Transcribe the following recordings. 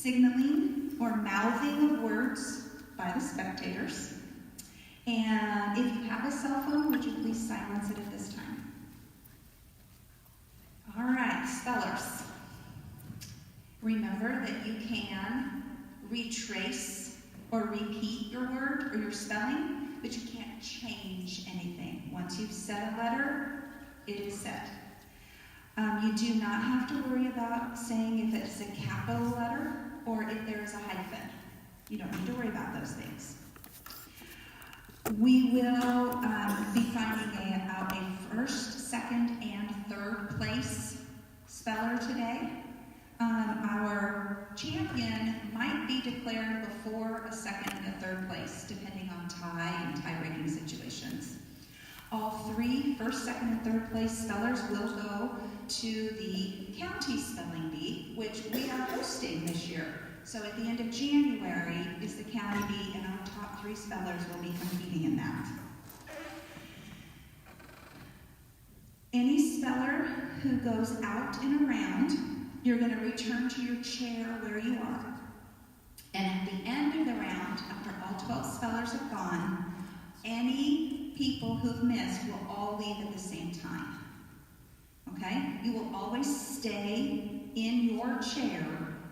signaling or mouthing of words by the spectators. And if you have a cell phone, would you please silence it at this time? All right, spellers. Remember that you can retrace or repeat your word or your spelling, but you can't change anything. Once you've said a letter, it is said. You do not have to worry about saying if it's a capital letter or if there is a hyphen. You don't need to worry about those things. We will be finding out a first, second, and third place speller today. Our champion might be declared before a second and a third place, depending on tie and tie-breaking situations. All three first, second, and third place spellers will go to the county spelling bee, which we are hosting this year. So at the end of January is the county bee, and our top three spellers will be competing in that. Any speller who goes out and around, you're going to return to your chair where you are. And at the end of the round, after all 12 spellers have gone, any people who've missed will all leave at the same time. Okay? You will always stay in your chair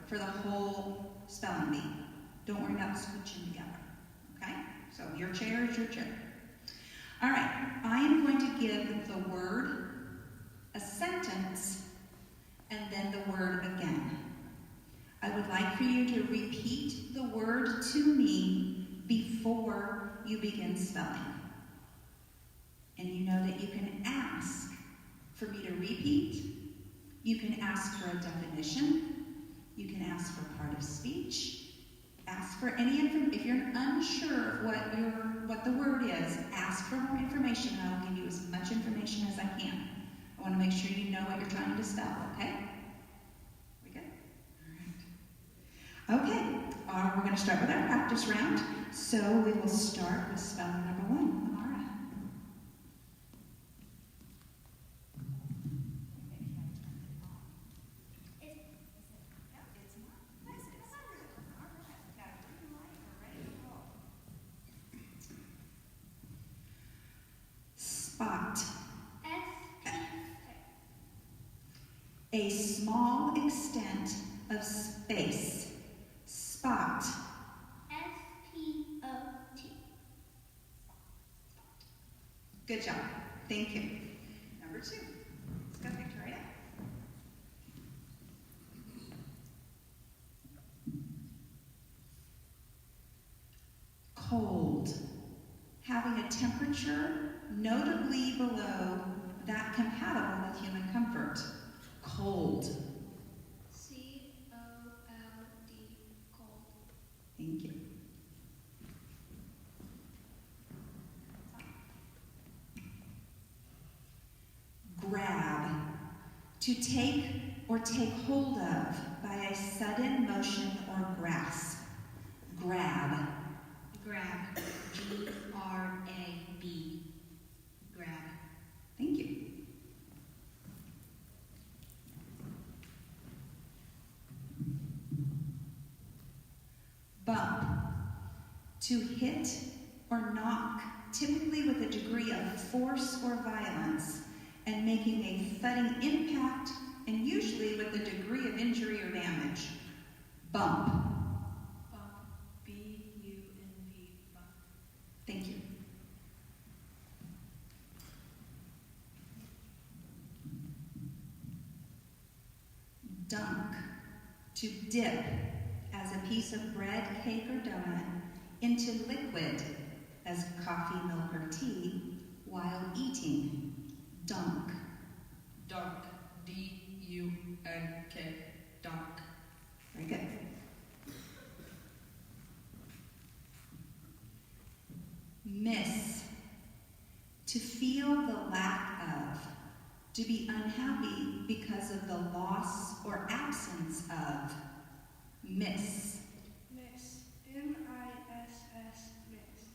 for the whole spelling bee. Don't worry about switching together. Okay? So your chair is your chair. All right. I am going to give the word, a sentence, and then the word again. I would like for you to repeat the word to me before you begin spelling. And you know that you can ask for me to repeat. You can ask for a definition. You can ask for part of speech. Ask for any information. If you're unsure of what the word is, ask for more information. I'll give you as much information as I can. I want to make sure you know what you're trying to spell, okay? We good? All right. Okay, we're going to start with our practice round. So we will start with spelling number 1. Spot. A small extent of space. Spot. S-P-O-T. Good job. Thank you. Number 2. Let's go, Victoria. Cold. Having a temperature notably below that compatible with human comfort. Cold. C-O-L-D. Cold. Thank you. Grab. To take or take hold of by a sudden motion or grasp. Grab. Grab. G-R-A-B. Grab. Thank you. Bump. To hit or knock, typically with a degree of force or violence, and making a thudding impact, and usually with a degree of injury or damage. Bump. Bump. B-U-M-P. Bump. Thank you. Dunk. To dip, as a piece of bread, cake, or donut, into liquid, as coffee, milk, or tea, while eating. Dunk. Dunk. D-U-N-K. Dunk. Very good. Miss. To feel the lack of. To be unhappy because of the loss or absence of. Miss. Miss. M-I-S-S. Miss.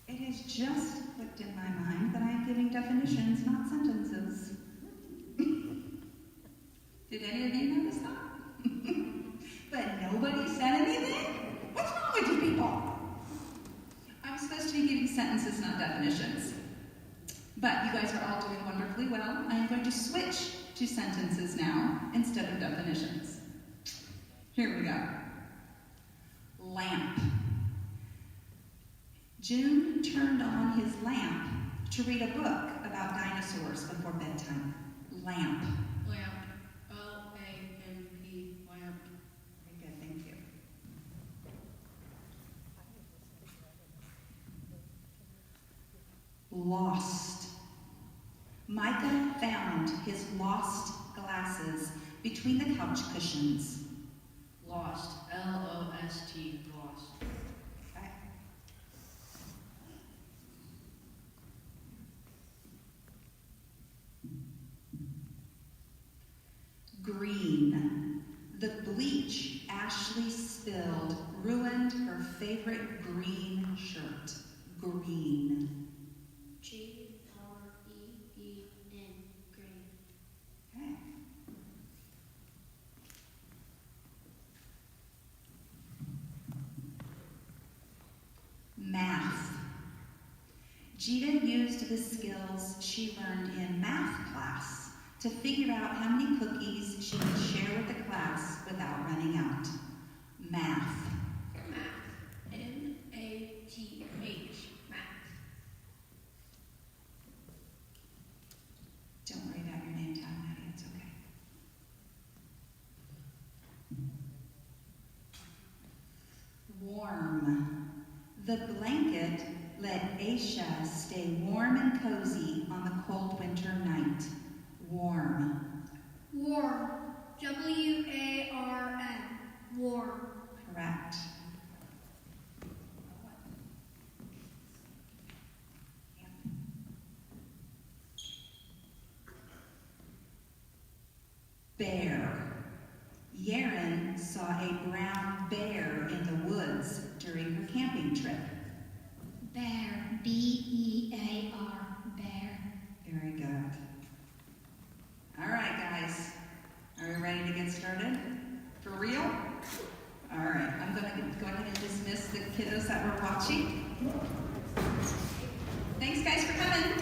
It has just clicked in my mind that I am giving definitions, not sentences. Did any of you notice that? But nobody said anything? What's wrong with you people? I'm supposed to be giving sentences, not definitions. But you guys are all doing wonderfully well. I am going to switch to sentences now instead of definitions. Here we go. Lamp. June turned on his lamp to read a book about dinosaurs before bedtime. Lamp. Lamp. L-A-M-P. Lamp. Very good, thank you. Lost. Micah found his lost glasses between the couch cushions. Lost. L-O-S-T. Lost. Okay. Green. The bleach Ashley spilled ruined her favorite green shirt. Green. G-R-E-E-N. Green. Okay. Math. Gita used the skills she learned in math class to figure out how many cookies she could share with the class without running out. Math. Math. M-A-T-H. Math. Don't worry about your name tag, Maddie, it's okay. Warm. The blanket let Aisha stay warm and cozy on the cold winter night. Warm. Warm. W-A-R-M. Warm. Correct. Bear. Yaren saw a brown bear in the woods during her camping trip. Bear. B-E-A-R. Bear. Very good. All right, guys. Are we ready to get started? For real? All right. I'm going to go ahead and dismiss the kiddos that were watching. Thanks, guys, for coming.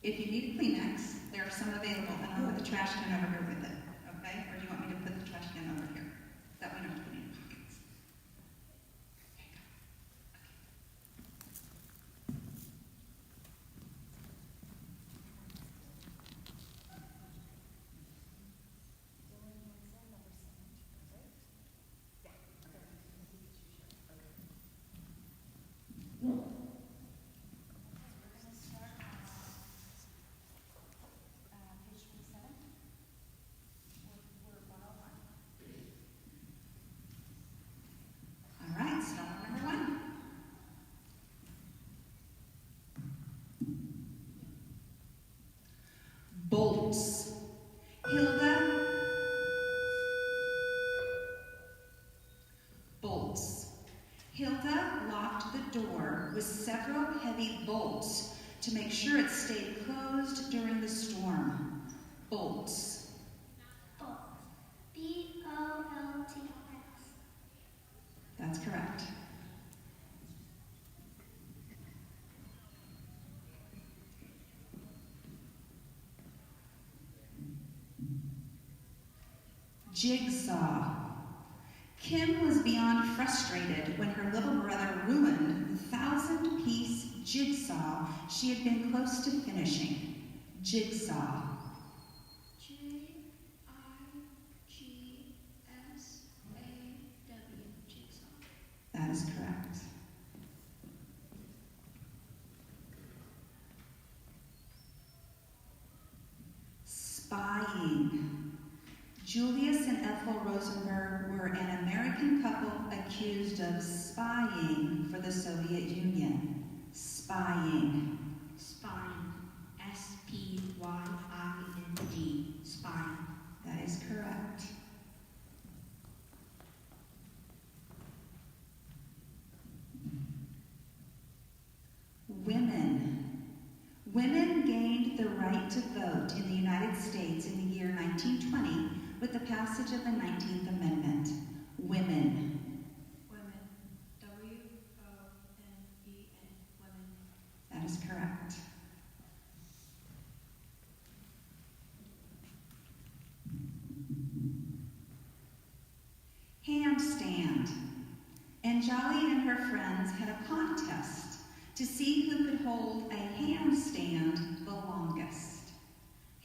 If you need a Kleenex, there are some available, and I'll put the trash can over here with it, okay? Or do you want me to put the trash can over here? That way you don't have to put it in your pockets. Okay, go. All right, start on number 1. Bolts. Hilda locked the door with several heavy bolts to make sure it stayed closed during the storm. Bolts. Bolt. B-O-L-T-S. That's correct. Jigsaw. Kim was beyond frustrated when her little brother ruined the 1,000-piece jigsaw she had been close to finishing. Jigsaw. G-I-G-S-A-W. Jigsaw. That is correct. Julius and Ethel Rosenberg were an American couple accused of spying for the Soviet Union. Spying. Spine. S-P-Y-I-N-G. Spine. That is correct. Women. Women gained the right to vote in the United States in the year 1920 with the passage of the 19th Amendment. Women. Women. W-O-M-E-N. Women. That is correct. Handstand. Anjali and her friends had a contest to see who could hold a handstand the longest.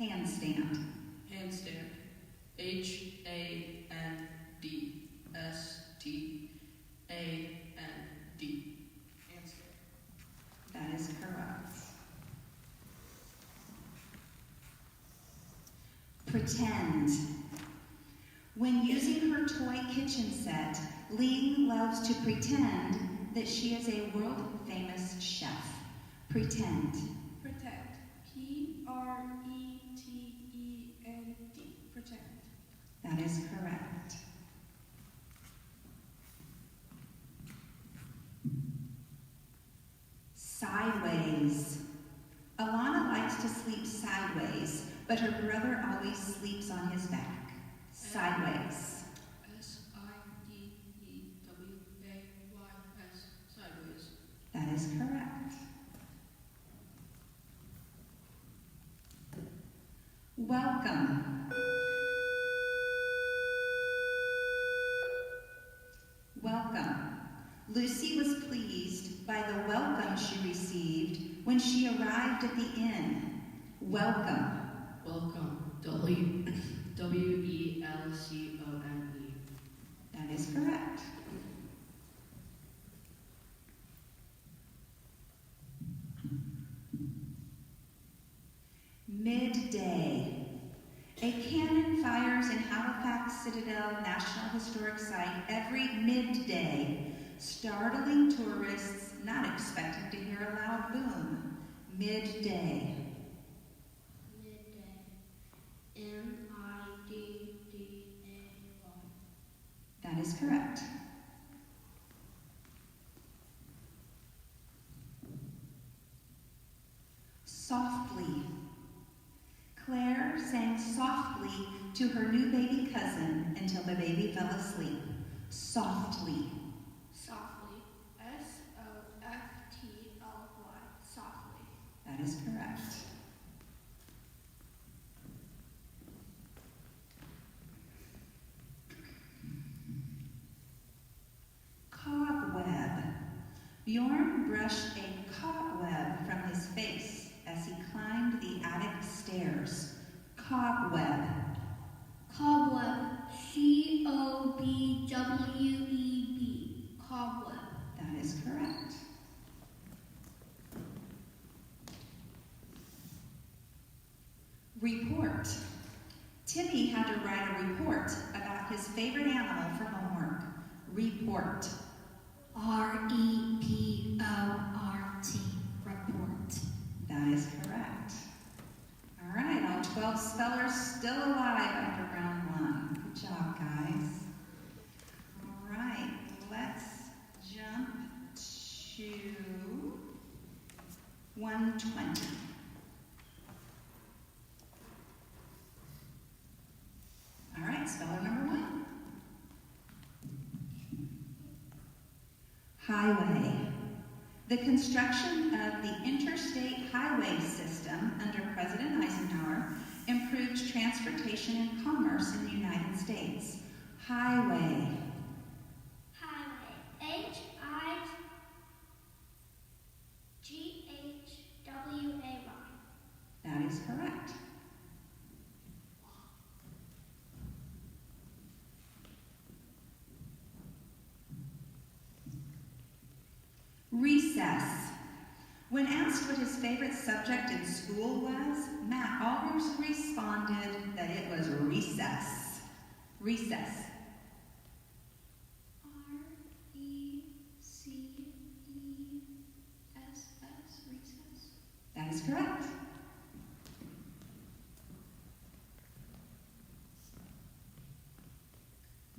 Handstand. Handstand. H-A-N-D-S-T-A-N-D. Handstand. That is correct. Pretend. When using her toy kitchen set, Lee loves to pretend that she is a world-famous chef. Pretend. Pretend. P-R-E-T-E-N-D. Pretend. That is correct. Sideways. Alana likes to sleep sideways, but her brother always sleeps on his back. Sideways. S-I-D-E-W-A-Y-S. Sideways. That is correct. Welcome. Welcome. Lucy was pleased by the welcome she received when she arrived at the inn. Welcome. Welcome. W-E-L-C-O-M-E. That is correct. Midday. A cannon fires in Halifax Citadel National Historic Site every midday, startling tourists not expecting to hear a loud boom. Midday. Midday. M-I-D-D-A-Y. That is correct. Softly. Claire sang softly to her new baby cousin until the baby fell asleep. Softly. Softly. S-O-F-T-L-Y. Softly. That is correct. Cobweb. Bjorn brushed a cobweb from his face as he climbed the attic stairs. Cobweb. Cobweb. C-O-B-W-E-B. Cobweb. That is correct. Report. Timmy had to write a report about his favorite animal for homework. Report. R-E-P-O-R-T. Report. That is correct. All right, all 12 spellers still alive after round one. Good job, guys. All right, let's jump to 120. All right, speller number 1. Highway. The construction of the interstate highway system under President Eisenhower improved transportation and commerce in the United States. Highway. Highway. H-I-G-H-W-A-Y. That is correct. Recess. When asked what his favorite subject in school was, Matt always responded that it was recess. Recess. RECESS, recess. That is correct.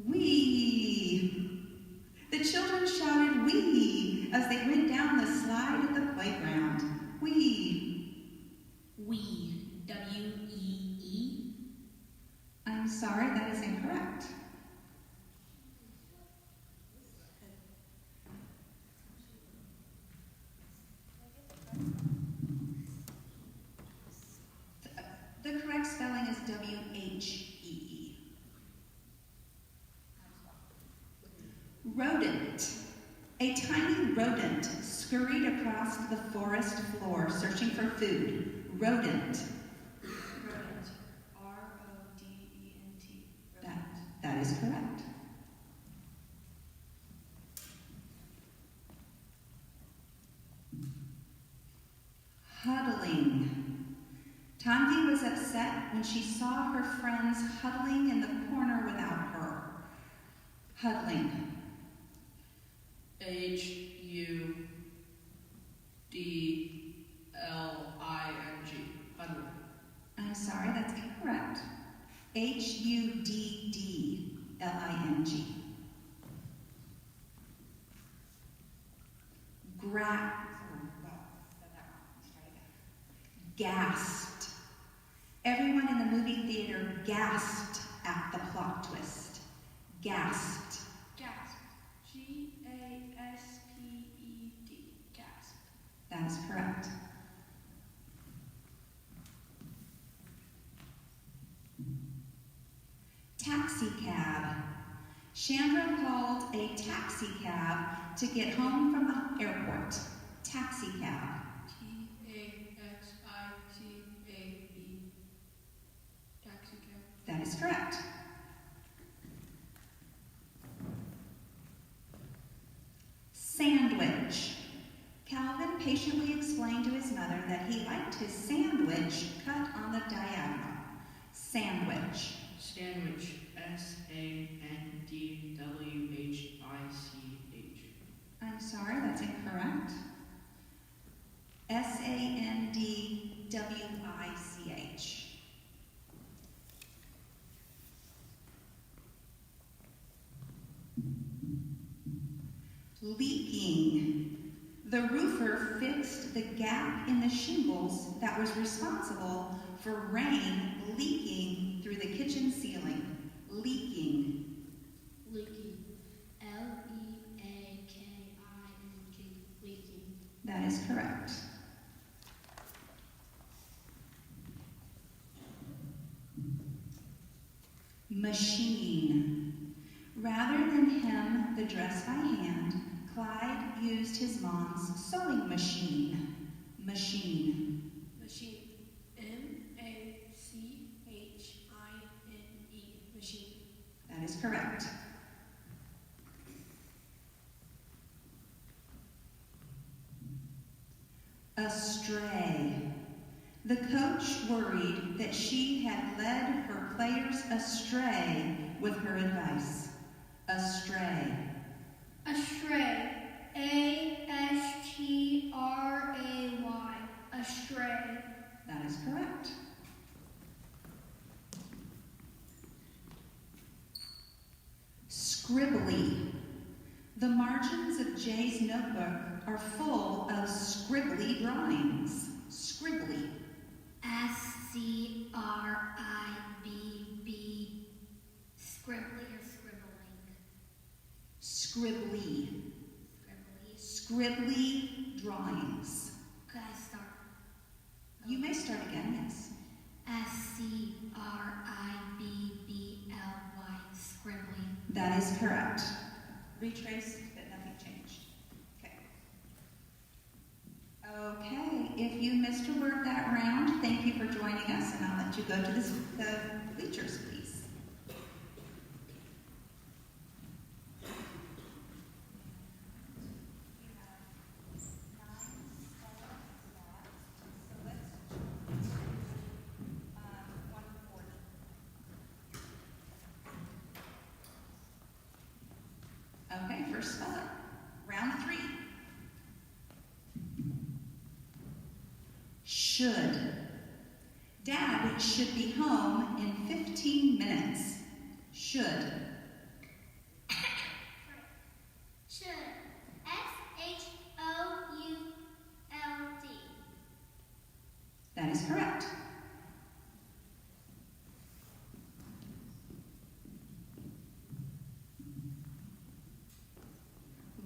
Wee! The children shouted wee as they went down the slide at the playground. Wee! We, W-E-E. I'm sorry, that is incorrect. The correct spelling is W-H-E-E. Rodent. A tiny rodent scurried across the forest floor searching for food. Rodent. Rodent. R-O-D-E-N-T. That is correct. Huddling. Tanvi was upset when she saw her friends huddling in the corner without her. Huddling. H-U-D-L-I-N-G. Huddling. I'm sorry, that's incorrect. H-U-D-D-L-I-N-G. Gasped. Everyone in the movie theater gasped at the plot twist. Gasped. Gasp. G-A-S-P-E-D. Gasp. That is correct. Taxi cab. Chandra called a taxi cab to get home from the airport. Taxi cab. T-A-X-I-C-A-B. Taxi cab. That is correct. Sandwich. Calvin patiently explained to his mother that he liked his sandwich cut on the diagonal. Sandwich. Sandwich. S-A-N-D-W-H-I-C-H. I'm sorry, that's incorrect. S-A-N-D-W-I-C-H. Leaking. The roofer fixed the gap in the shingles that was responsible for rain leaking through the kitchen ceiling. Leaking. Leaking. L-E-A-K-I-N-G. Leaking. That is correct. Machine. Rather than hem the dress by hand, Clyde used his mom's sewing machine. Machine. Machine. M-A-C-H-I-N-E. Machine. That is correct. Astray. The coach worried that she had led her players astray with her advice. Astray. Astray. A-S-T-R-A-Y. Astray. That is correct. Scribbly. The margins of Jay's notebook are full of scribbly drawings. Scribbly. S-C-R-I-B-B. Scribbly or scribbling? Scribbly. Scribbly. Scribbly drawings. Could I start? You may start again, yes. S-C-R-I-B-B-L-Y. Scribbly. That is correct. Retrace, but nothing changed. Okay. Okay, if you missed a word that round, thank you for joining us, and I'll let you go to the bleachers, please. first speller. Round 3. Should. Dad should be home in 15 minutes. Should. Should. S-H-O-U-L-D. That is correct.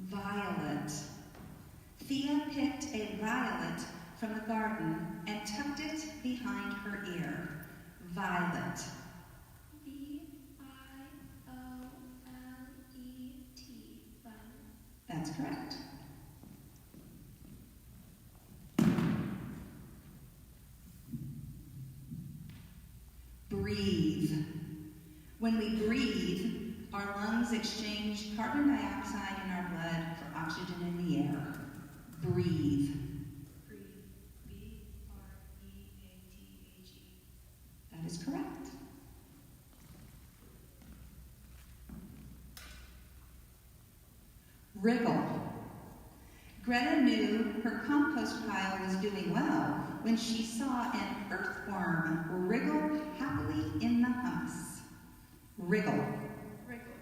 Violet. Thea picked a violet from the garden and tucked it behind her ear. Violet. V-I-O-L-E-T. Violet. That's correct. Breathe. When we breathe, our lungs exchange carbon dioxide in our blood for oxygen in the air. Breathe. Breathe. B-R-E-A-T-H-E. That is correct. Wriggle. Greta knew her compost pile was doing well when she saw an earthworm wriggle happily in the humus. Wriggle. Wriggle.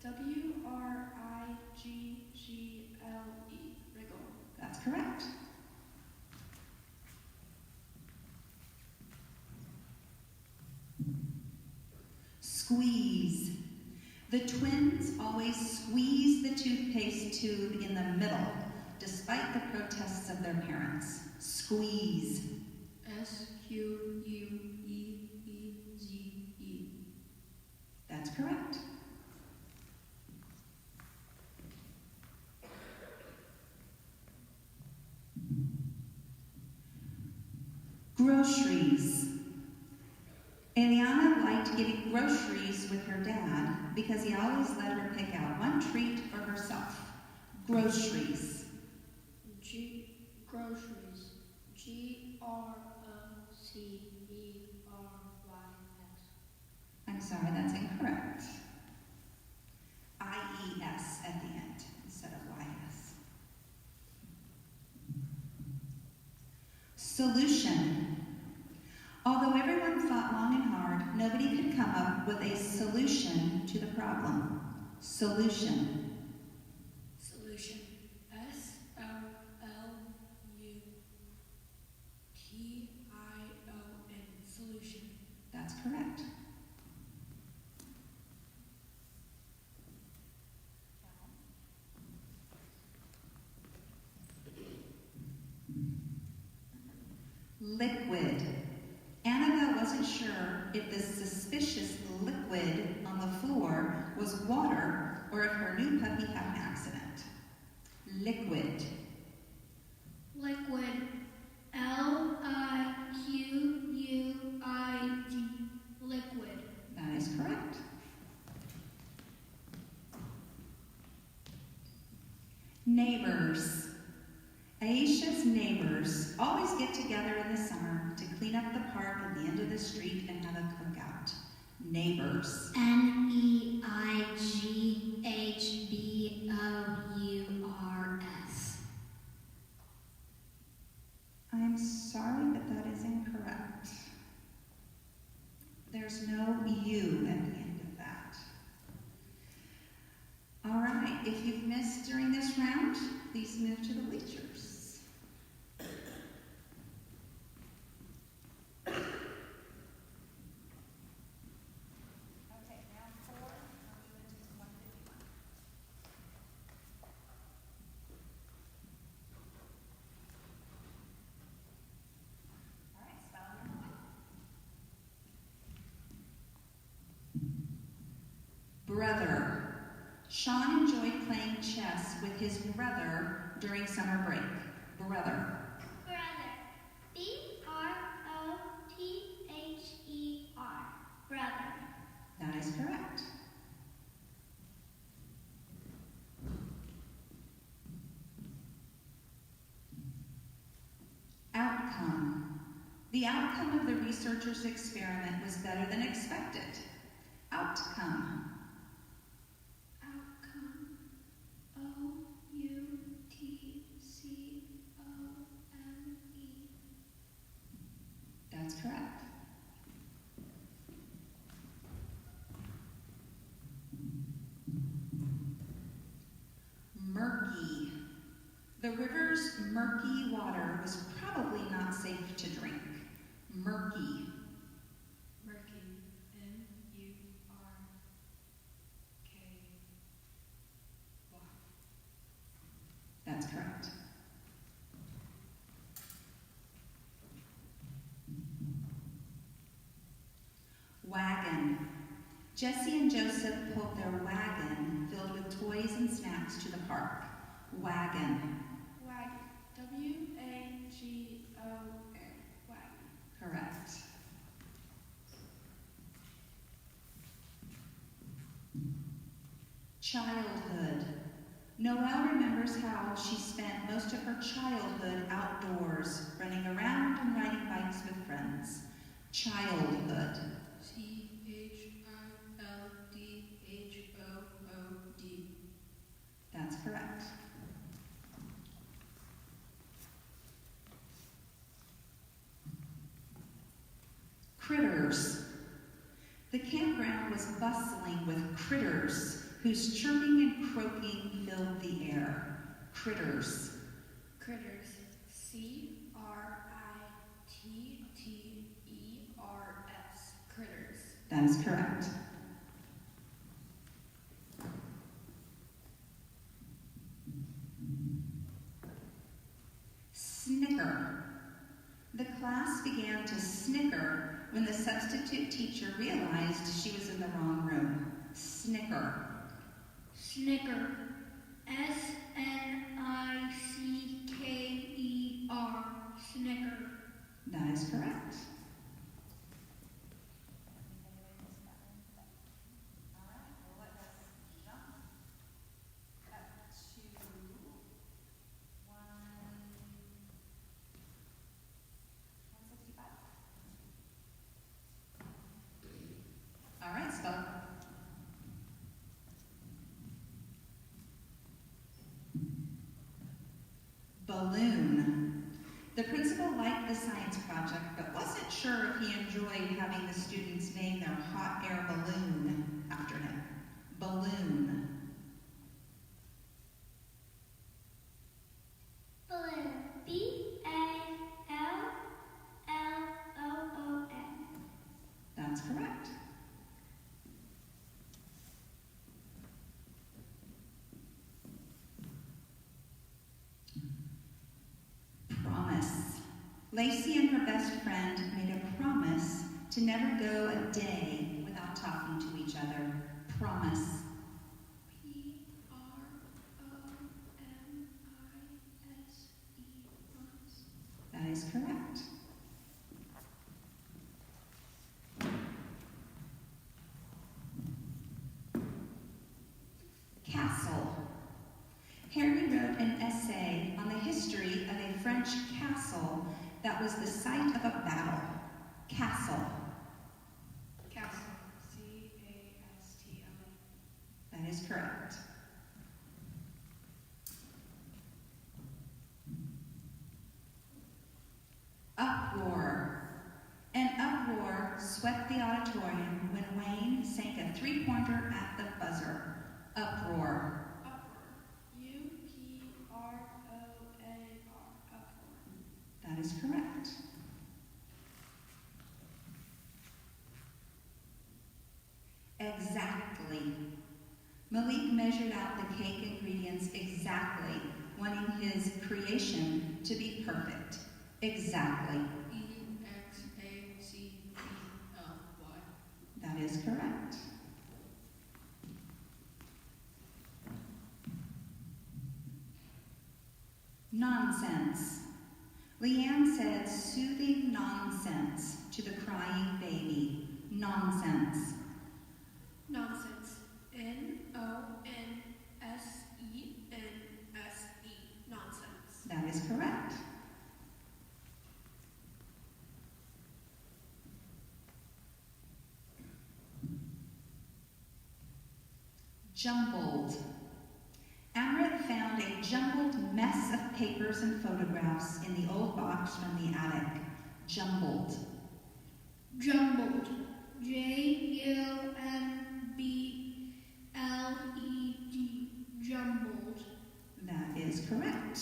W-R-I-G-G-L-E. Wriggle. That's correct. Squeeze. The twins always squeeze the toothpaste tube in the middle, despite the protests of their parents. Squeeze. S-Q-U-E-E-Z-E. That's correct. Groceries. Eliana liked getting groceries with her dad because he always let her pick out one treat for herself. Groceries. Groceries. G-R-O-C-E-R-Y-S. I'm sorry, that's incorrect. I-E-S at the end instead of Y-S. Solution. Although everyone thought long and hard, nobody could come up with a solution to the problem. Solution. Solution. S-O-L-U-T-I-O-N. Solution. That's correct. Liquid. Annabelle wasn't sure if the suspicious liquid on the floor was water or if her new puppy had an accident. Liquid. Liquid. L-I-Q-U-I-D. Liquid. That is correct. Neighbors. Aisha's neighbors always get together in the summer to clean up the park at the end of the street and have a cookout. Neighbors. N-E-I-G-H-B-O-U-R-S. I'm sorry, but that is incorrect. There's no U at the end of that. All right, if you've missed during this round, please move to the bleachers. Okay, round 4, we're moving to 151. All right, spell number 1. Brother. Sean enjoyed playing chess with his brother during summer break. Brother. Brother. B-R-O-T-H-E-R. Brother. That is correct. Outcome. The outcome of the researchers' experiment was better than expected. Outcome. Outcome. O river's murky water was probably not safe to drink. Murky. Murky. M-U-R-K-Y. That's correct. Wagon. Jesse and Joseph pulled their wagon filled with toys and snacks to the park. Wagon. Wagon. W-A-G-O-N. Wagon. Correct. Childhood. Noelle remembers how she spent most of her childhood outdoors, running around and riding bikes with friends. Childhood. C-H-I-L-D-H-O-O-D. That's correct. Critters. The campground was bustling with critters whose chirping and croaking filled the air. Critters. Critters. C-R-I-T-T-E-R-S. Critters. That is correct. Snicker. The class began to snicker when the substitute teacher realized she was in the wrong room. Snicker. Snicker. S-N-I-C-K-E-R. Snicker. That is correct. All right, spell. Balloon. The principal liked the science project, but wasn't sure if he enjoyed having the students name their hot air balloon after him. Balloon. Balloon. B-A-L-L-O-O-N. That's correct. Promise. Lacey and her best friend made a promise to never go a day without talking to each other. Promise. P-R-O-M-I-S-E. That is correct. Castle. Harry wrote an essay on the history of a French castle that was the site of a battle. Castle. Castle. C-A-S-T-L-E. That is correct. Uproar. An uproar swept the auditorium when Wayne sank a three-pointer at the buzzer. Uproar. Uproar. U-P-R-O-A-R. Uproar. That is correct. Exactly. Malik measured out the cake ingredients exactly, wanting his creation to be perfect. Exactly. E-X-A-C-E-L-Y. That is correct. Nonsense. Leanne said soothing nonsense to the crying baby. Nonsense. Nonsense. N-O-N-S-E-N-S-E. Nonsense. That is correct. Jumbled. Amrit found a jumbled mess of papers and photographs in the old box from the attic. Jumbled. Jumbled. J-U-M-B-L-E-D. Jumbled. That is correct.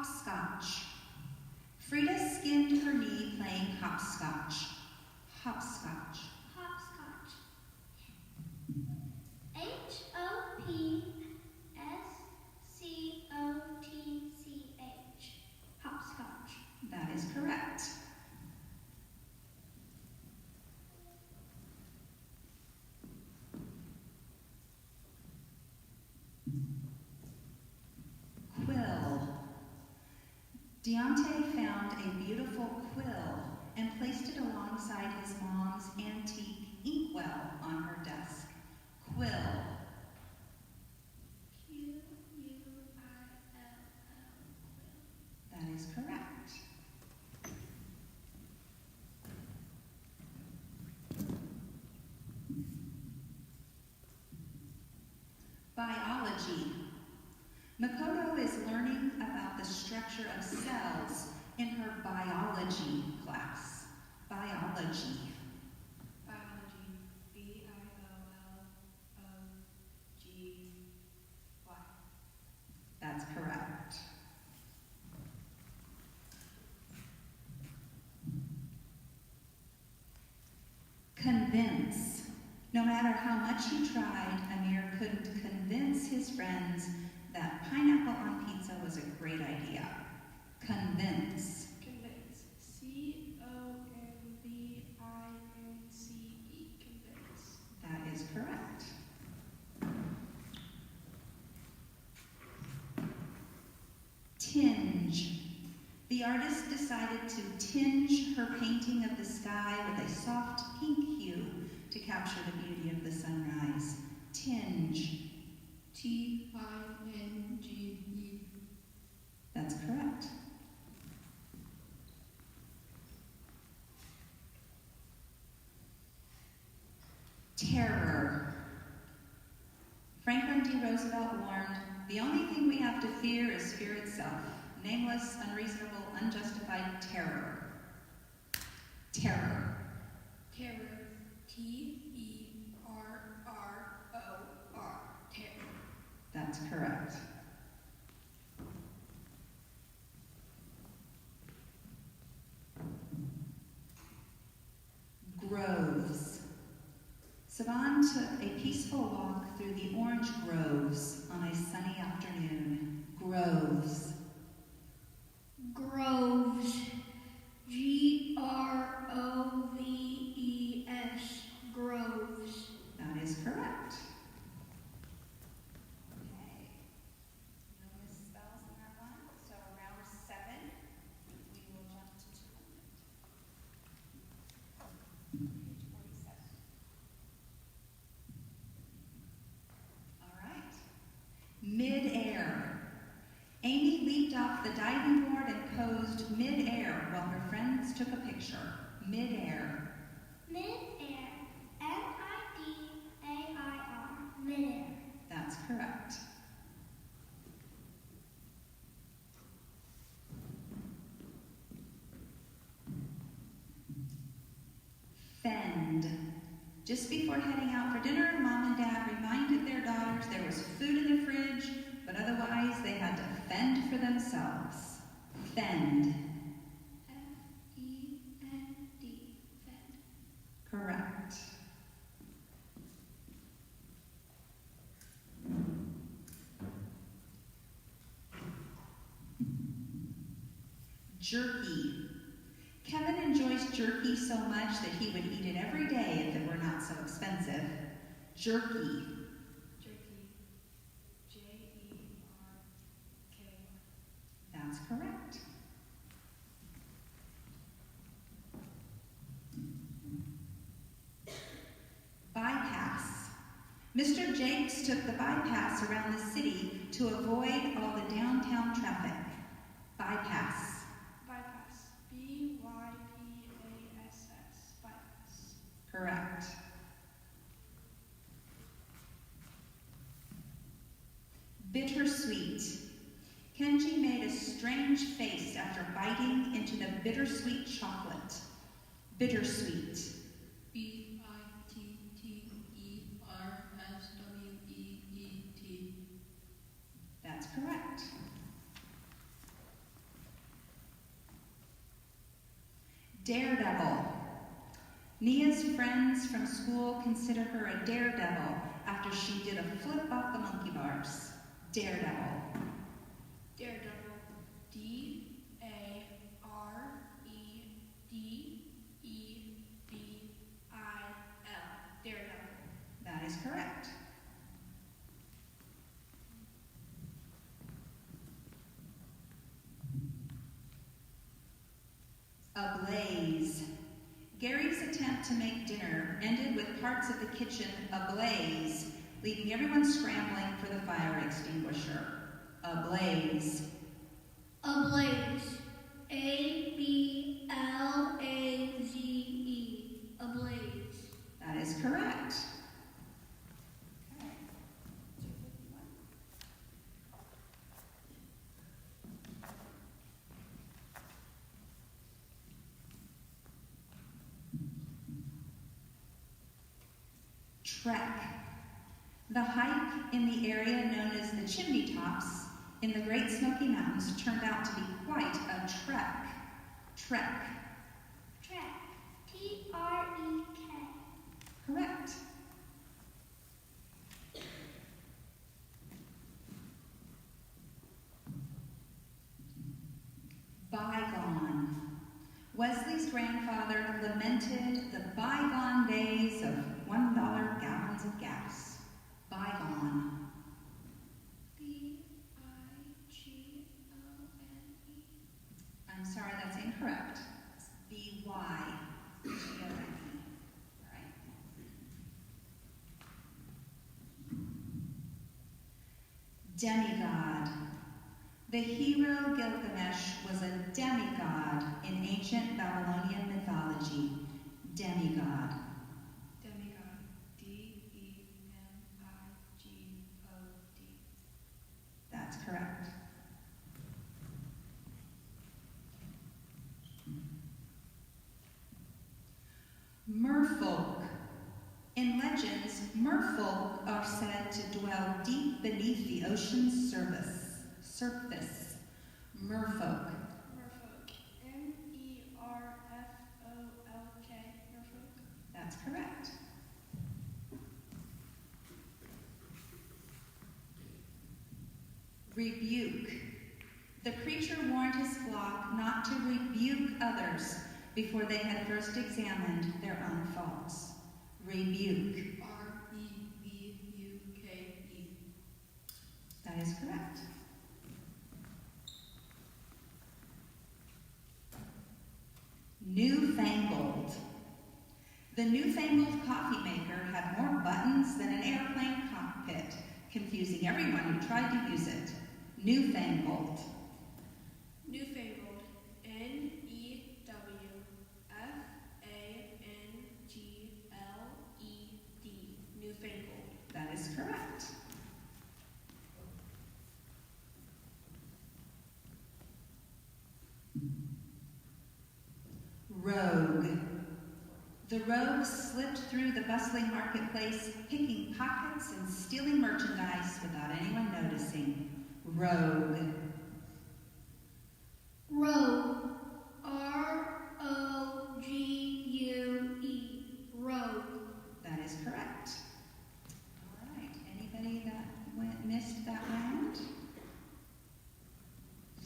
hopscotch. Frida skinned her knee playing hopscotch. Hopscotch. Hopscotch. Hopscotch. Hopscotch. That is correct. Quill. Deontay found a beautiful quill and placed it alongside his mom's antique inkwell on her desk. Quill. Quill. That is correct. Biology. Makoto is learning about the structure of cells in her biology class. Biology. Biology. B-I-O-L-O-G-Y. That's correct. Convince. No matter how much he tried, Amir couldn't convince his friends that pineapple on pizza was a great idea. Convince. Convince. C-O-N-V-I-N-C-E. Convince. That is correct. Tinge. The artist decided to tinge her painting of the sky with a soft pink hue to capture the beauty of the sunrise. Tinge. T-I-N-G-E. That's correct. Terror. Franklin D. Roosevelt warned, "The only thing we have to fear is fear itself. Nameless, unreasonable, unjustified terror." Terror. Terror. T-E-R-R-O-R. Terror. That's correct. Groves. Savan took a peaceful walk through the orange groves on a sunny afternoon. Groves. Groves. G-R-O-V-E-S. Groves. That is correct. Okay. No misspells in that one. So round 7, we will jump to 200. Page 47. All right. Mid-air. Amy leaped off the diving board and posed mid-air while her friends took a picture. Mid-air. Mid-air. M-I-D-A-I-R. Mid-air. That's correct. Fend. Just before heading out for dinner, Mom and Dad reminded their daughters there was food in the fridge, but otherwise they had to fend for themselves. Fend. F-E-N-D. Fend. Correct. Jerky. Kevin enjoys jerky so much that he would eat it every day if it were not so expensive. Jerky. Jerky. J-E-R-K. That's correct. Bypass. Mr. Jakes took the bypass around the city to avoid all the downtown traffic. Bypass. Bypass. B-Y-P-A-S-S. Bypass. Correct. Bittersweet. Kenji made a strange face after biting into the bittersweet chocolate. Bittersweet. B-I-T-T-E-R-S-W-E-E-T. That's correct. Daredevil. Nia's friends from school consider her a daredevil after she did a flip off the monkey bars. Daredevil. Daredevil. D-A-R-E-D-E-V-I-L. Daredevil. That is correct. Ablaze. Gary's attempt to make dinner ended with parts of the kitchen ablaze, leaving everyone scrambling for the fire extinguisher. Ablaze. Ablaze. A-B-L-A-Z-E. Ablaze. That is correct. Okay. Trek. The hike in the area known as the Chimney Tops in the Great Smoky Mountains turned out to be quite a trek. Trek. Trek. T-R-E-K. Correct. Bygone. Wesley's grandfather lamented the bygone days of $1 gallons of gas. Bygone. B-I-G-O-N-E. I'm sorry, that's incorrect. It's B-Y-G-O-N-E. All right. Demigod. The hero Gilgamesh was a demigod in ancient Babylonian mythology. Demigod. Demigod. D-E-M-I-G-O-D. That's correct. Merfolk. In legends, merfolk are said to dwell deep beneath the ocean's surface. Merfolk. Merfolk. M-E-R-F-O-L-K. Merfolk. That's correct. Rebuke. The preacher warned his flock not to rebuke others before they had first examined their own faults. Rebuke. R-E-B-U-K-E. That is correct. Newfangled. The newfangled coffee maker had more buttons than an airplane cockpit, confusing everyone who tried to use it. Newfangled. Newfangled. N-E-W-F-A-N-G-L-E-D. Newfangled. That is correct. Rogue. The rogues slipped through the bustling marketplace, picking pockets and stealing merchandise without anyone noticing. Rogue. Rogue. R-O-G-U-E. Rogue. That is correct. All right. Anybody that missed that round?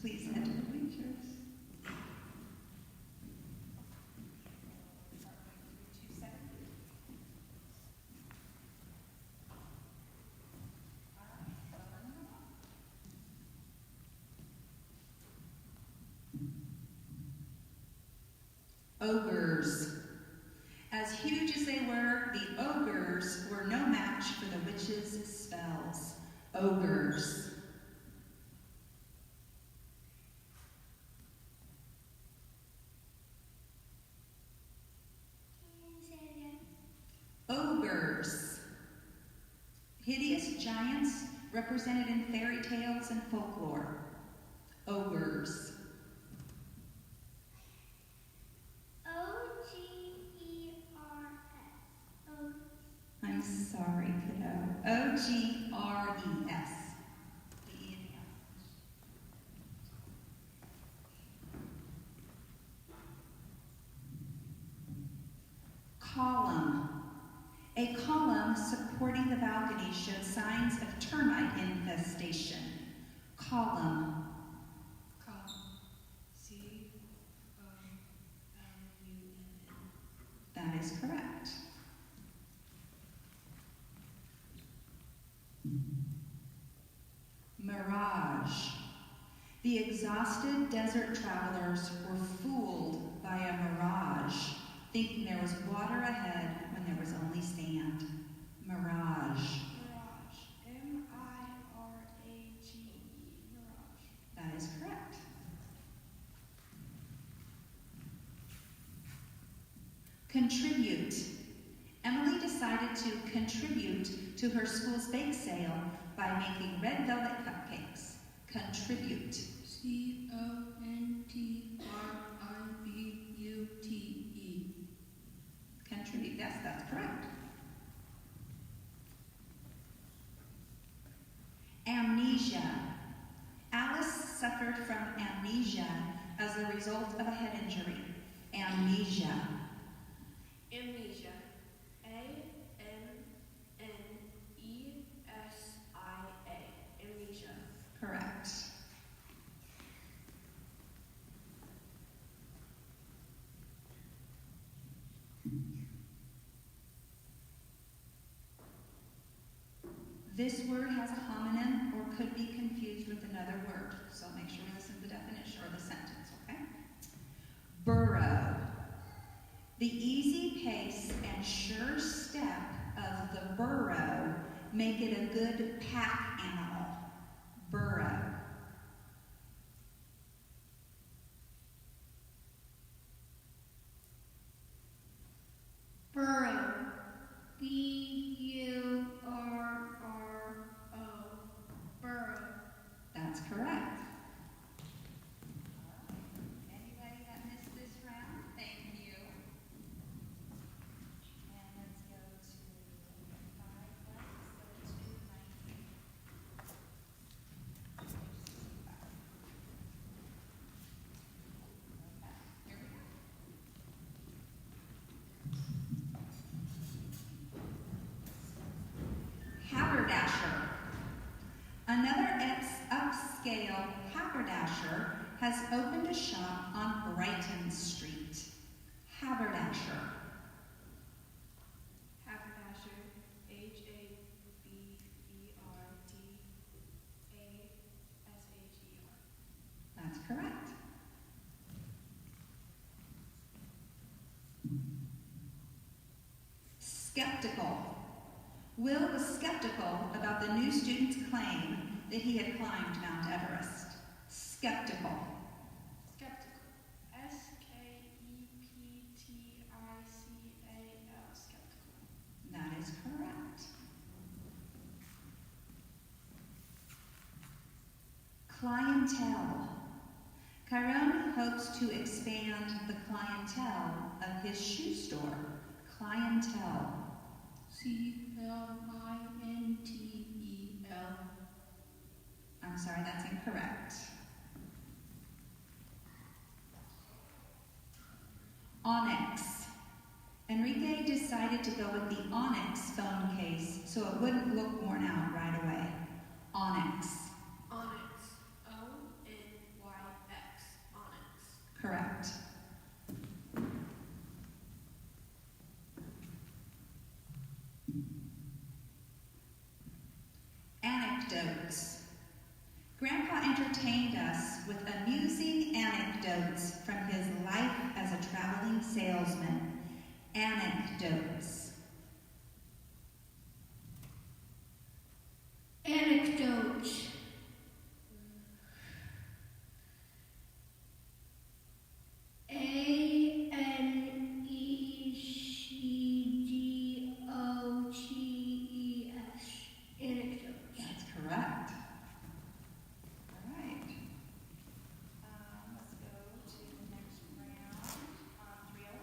Please head to the bleachers. Ogres. As huge as they were, the ogres were no match for the witches' spells. Ogres. Can you say it again? Ogres. Hideous giants represented in fairy tales and folklore. Ogres. O-G-E-R-S. Ogre. I'm sorry, kiddo. O-G-R-E-S. The E in the L. column supporting the balcony showed signs of termite infestation. Column. Column. C-O-L-U-M-N. That is correct. Mirage. The exhausted desert travelers were fooled by a mirage, thinking there was water ahead when there was only sand. Mirage. Mirage. M-I-R-A-G-E. Mirage. That is correct. Contribute. Emily decided to contribute to her school's bake sale by making red velvet cupcakes. Contribute. C-O-N-T-R-I-B-U-T-E. Contribute. Yes, that's correct. Amnesia. Alice suffered from amnesia as a result of a head injury. Amnesia. Amnesia. A-N-N-E-S-I-A. Amnesia. Correct. This word has a homonym or could be confused with another word, so make sure you listen to the definition or the sentence, okay? Burrow. The easy pace and sure step of the burro make it a good pack animal. Burrow. Burrow. B-U-R-R-O. Burrow. That's correct. Anybody that missed this round? Thank you. And let's go to 5 left. Let's go to 19. Okay, here we go. Haberdasher. Another upscale haberdasher has opened a shop on Brighton Street. Haberdasher. Haberdasher. H-A-B-E-R-D-A-S-H-E-R. That's correct. Skeptical. Will was skeptical about the new student's claim that he had climbed Mount Everest. Skeptical. Skeptical. S-K-E-P-T-I-C-A-L. Skeptical. That is correct. Clientele. Chiron hopes to expand the clientele of his shoe store. Clientele. C-L-I-N-T-E-L. I'm sorry, that's incorrect. Onyx. Enrique decided to go with the Onyx phone case so it wouldn't look worn out right away. Onyx. Onyx. O-N-Y-X. Onyx. Correct. Anecdotes. Grandpa entertained us with amusing anecdotes from his life as a traveling salesman. Anecdotes. Anecdotes. A-N-E-C-D-O-T-E-S. Anecdotes. That's correct. All right. Let's go to the next round on 301.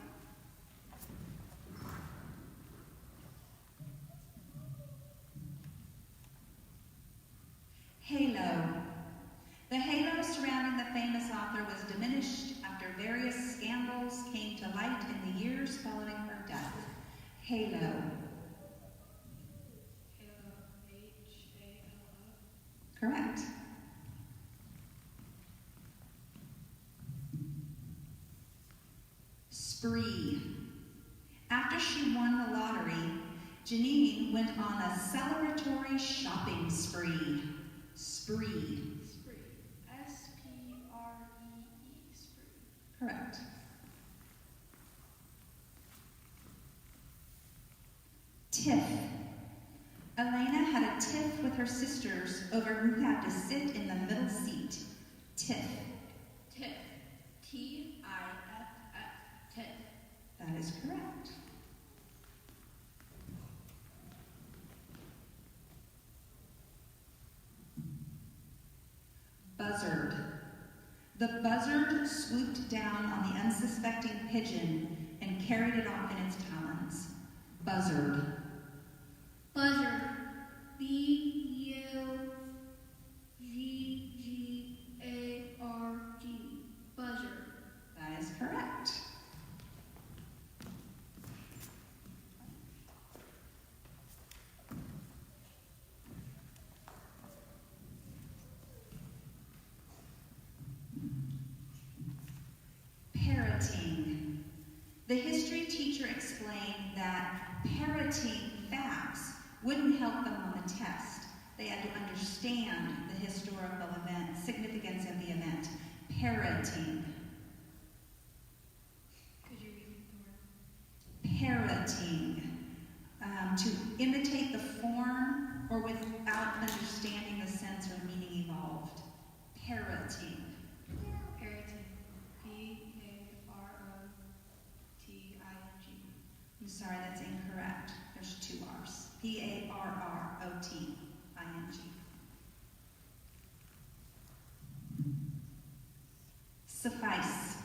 Halo. The halo surrounding the famous author was diminished after various scandals came to light in the years following her death. Halo. spree. After she won the lottery, Janine went on a celebratory shopping spree. Spree. Spree. S-P-R-E-E. Spree. Correct. Tiff. Elena had a tiff with her sisters over who had to sit in the middle seat. Tiff. Tiff. T-I-F-F. Tiff. That is correct. Buzzard. The buzzard swooped down on the unsuspecting pigeon and carried it off in its talons. Buzzard. Buzzard. B-U-Z-Z-A-R-D. Buzzard. That is correct. Parroting. The history teacher explained that parroting facts wouldn't help them on the test. They had to understand the historical event, significance of the event. Parroting. Could you repeat the word? Parroting. To imitate the form or without understanding the sense or meaning evolved. Parroting. Parroting. P-A-R-O-T-I-N-G. I'm sorry, that's incorrect. There's two R's. P-A-R-R-O-T-I-N-G. Suffice.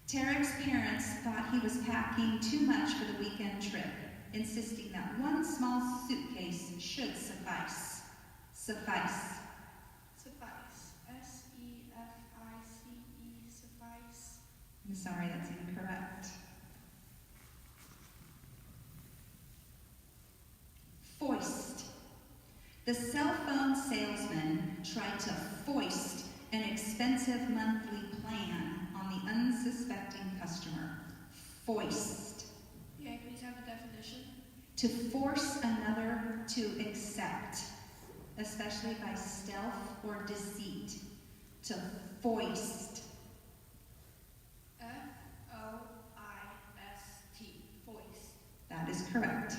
Tarek's parents thought he was packing too much for the weekend trip, insisting that one small suitcase should suffice. Suffice. Suffice. S-E-F-I-C-E. Suffice. I'm sorry, that's incorrect. Foist. The cell phone salesman tried to foist an expensive monthly plan on the unsuspecting customer. Foist. Yeah, please have a definition. To force another to accept, especially by stealth or deceit. To foist. F-O-I-S-T. Foist. That is correct.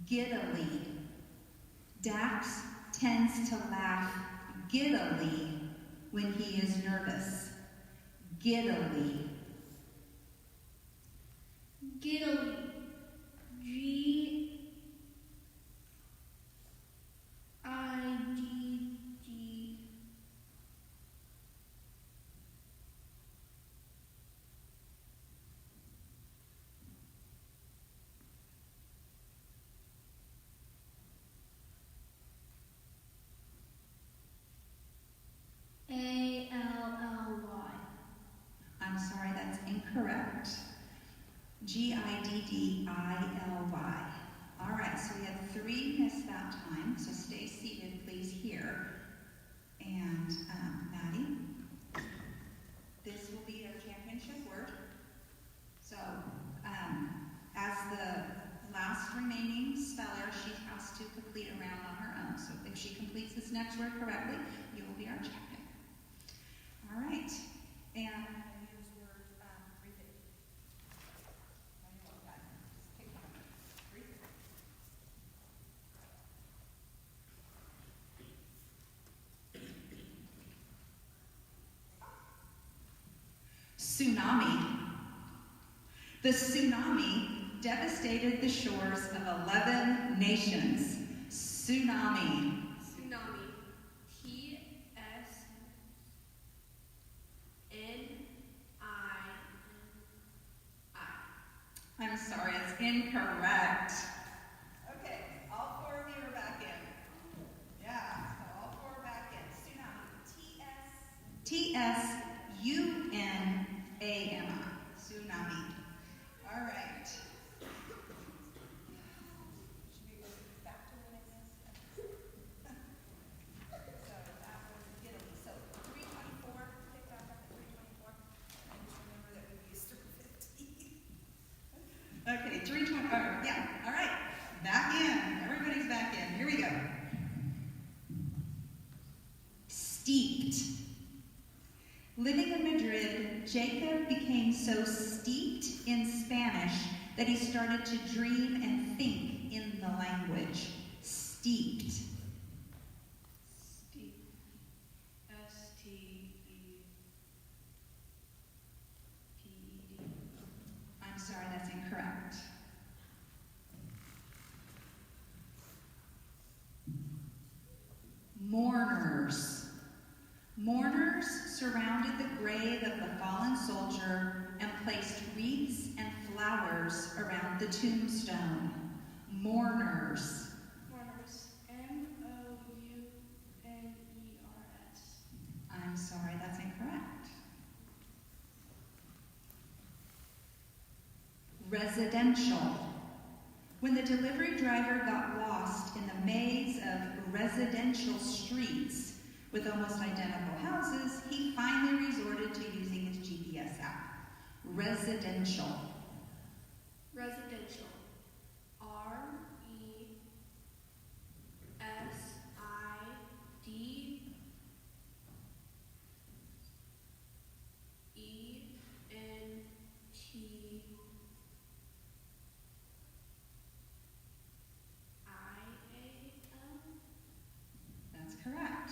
Giddily. Dax tends to laugh giddily when he is nervous. Giddily. Giddily. G-I-D-D. A-L-L-Y. I'm sorry, that's incorrect. Giddily. All right, so we had 3 missed that time, so stay seated, please, here. And Maddie, this will be our championship word. So, as the last remaining speller, she has to complete a round on her own. So if she completes this next word correctly, you will be our champion. All right, and use word 350. Just pick one. 350. Tsunami. The tsunami devastated the shores of 11 nations. Tsunami. Tsunami. T-S-N-I-I. I'm sorry, it's incorrect. Okay, all 4 of you are back in. Yeah, so all 4 are back in. Tsunami. T-S-U-N-A-M-I. Tsunami. All right. Should we go back to winning this? Living in Madrid, Jacob became so steeped in Spanish that he started to dream and think in the language. Steeped. Steep. S-T-E-P-E-D. I'm sorry, that's incorrect. Mourners. Mourners surrounded the grave of the fallen soldier and placed wreaths and flowers around the tombstone. Mourners. Mourners. M-O-U-N-E-R-S. I'm sorry, that's incorrect. Residential. When the delivery driver got lost in the maze of residential streets with almost identical houses, he finally resorted to using his GPS app. Residential. Residential. R-E-S-I-D-E-N-T-I-A-L. That's correct.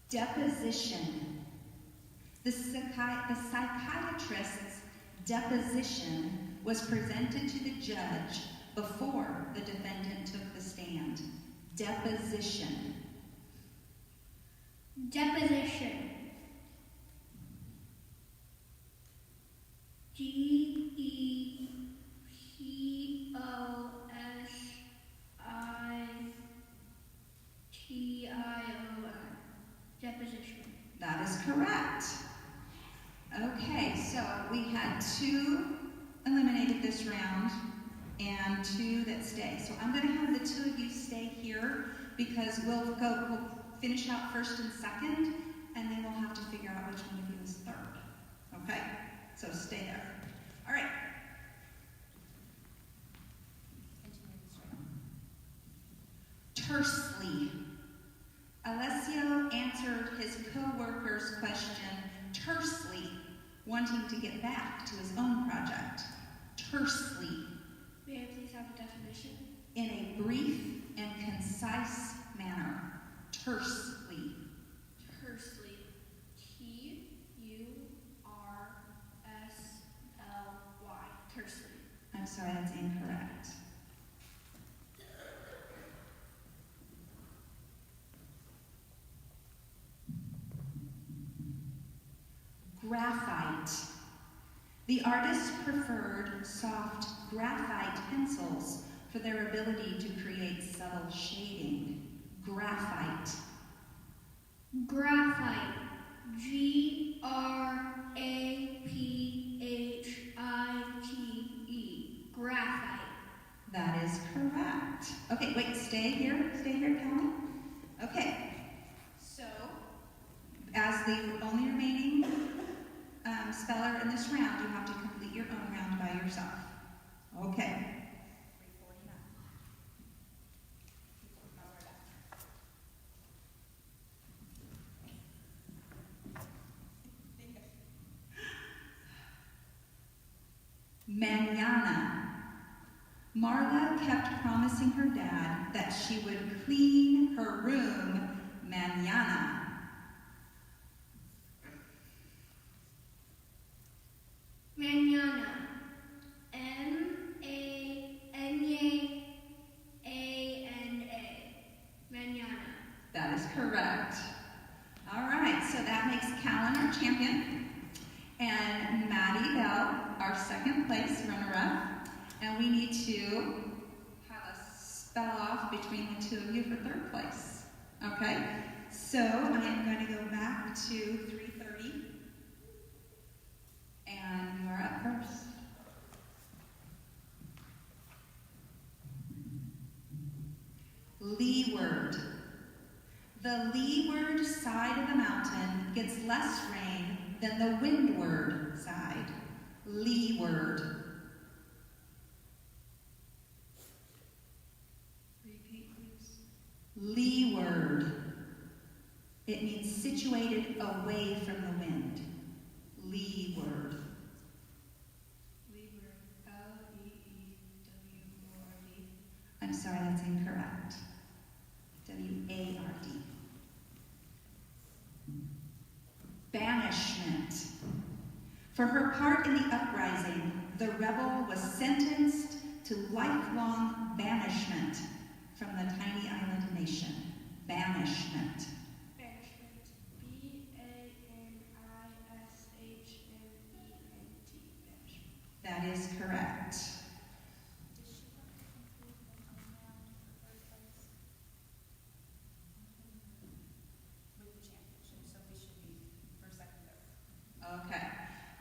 Deposition. The psychiatrist's deposition was presented to the judge before the defendant took the stand. Deposition. Deposition. Deposition. Deposition. That is correct. Okay, so we had 2 eliminated this round and 2 that stay. So I'm going to have the 2 of you stay here because we'll finish out first and second, and then we'll have to figure out which one of you is third. Okay? So stay there. All right. Tersely. Alessio answered his co-worker's question tersely, wanting to get back to his own project. Tersely. May I please have a definition? In a brief and concise manner. Tersely. Tersely. T-U-R-S-L-Y. Tersely. I'm sorry, that's incorrect. Graphite. The artist preferred soft graphite pencils for their ability to create subtle shading. Graphite. Graphite. G-R-A-P-H-I-T-E. Graphite. That is correct. Okay, wait, stay here, Callie. Okay, so as the only remaining speller in this round, you have to complete your own round by yourself. Okay. Mañana. Marla kept promising her dad that she would clean her room mañana. Mañana. M-A-N-A-A-N-A. Mañana. That is correct. All right, so that makes Callan our champion, and Maddie Bell our second place runner-up, and we need to have a spell off between the 2 of you for third place. Okay, so I am going to go back to 3:30, and you are up first. Leeward. The leeward side of the mountain gets less rain than the windward side. Leeward. Leeward. It means situated away from the wind. Leeward. Leeward. L-E-E-W-O-R-D. I'm sorry, that's incorrect. W-A-R-D. Banishment. For her part in the uprising, the rebel was sentenced to lifelong banishment from the tiny island nation. Banishment. Banishment. B-A-N-I-S-H-M-E-N-T. Banishment. That is correct. With the championship, so we should be first, second, third. Okay.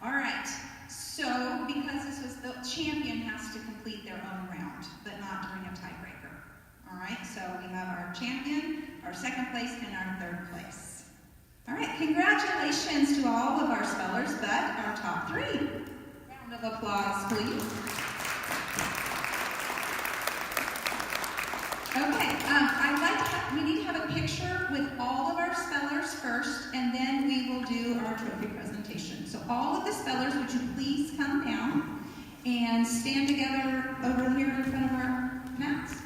All right. So, because this was the champion has to complete their own round, but not during a tiebreaker. All right. So we have our champion, our second place, and our third place. All right. Congratulations to all of our spellers, but our top three. Round of applause, please. Okay. We need to have a picture with all of our spellers first, and then we will do our trophy presentation. So all of the spellers, would you please come down and stand together over here in front of our mats?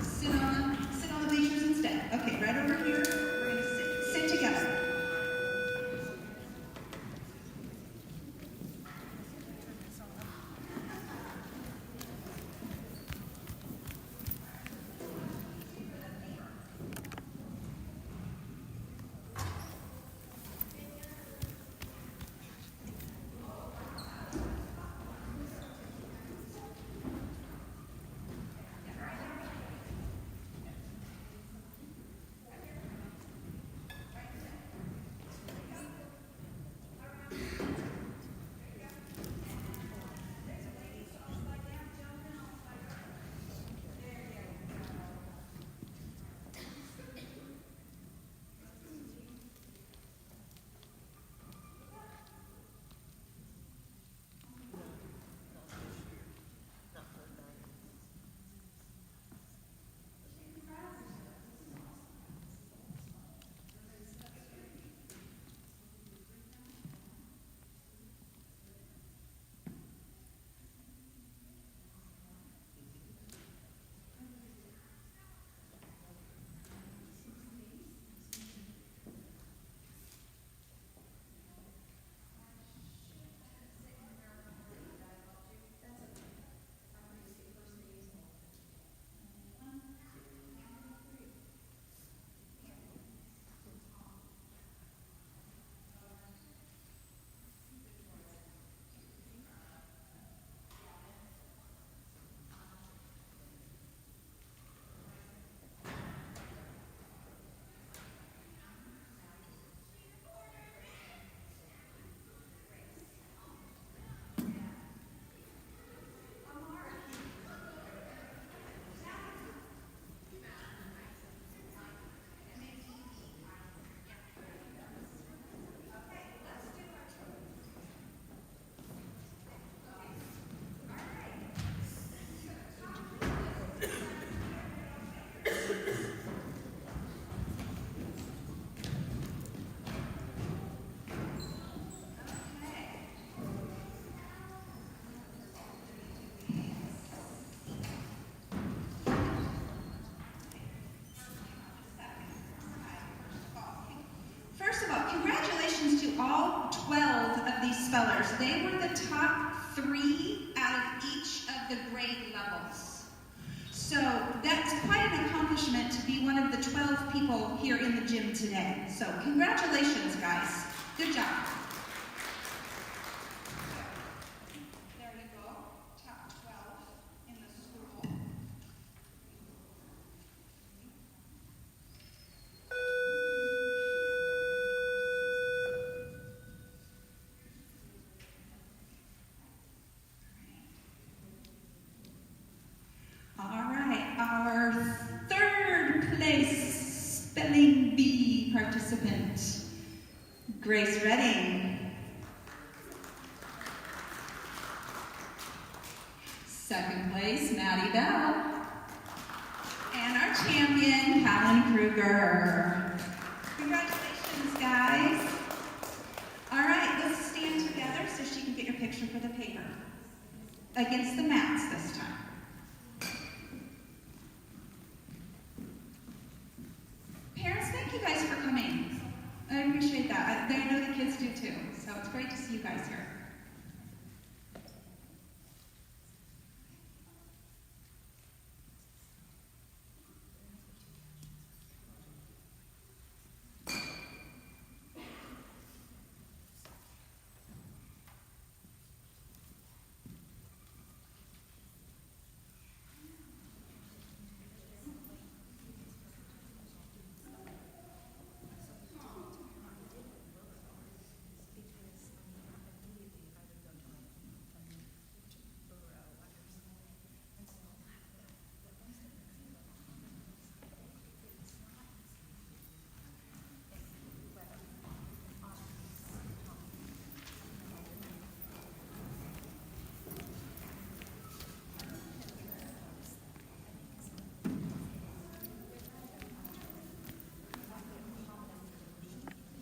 Sit on the bleachers instead. Okay, right over here. We're going to sit together. all 12 of these spellers. They were the top 3 out of each of the grade levels. So that's quite an accomplishment to be one of the 12 people here in the gym today. So congratulations, guys. Good job. There you go. Top 12 in the school. All right, our third place Spelling Bee participant, Grace Redding. Second place, Maddie Bell. And our champion, Callan Kruger. Congratulations, guys. All right, let's stand together so she can get your picture for the paper. Against the mats this time.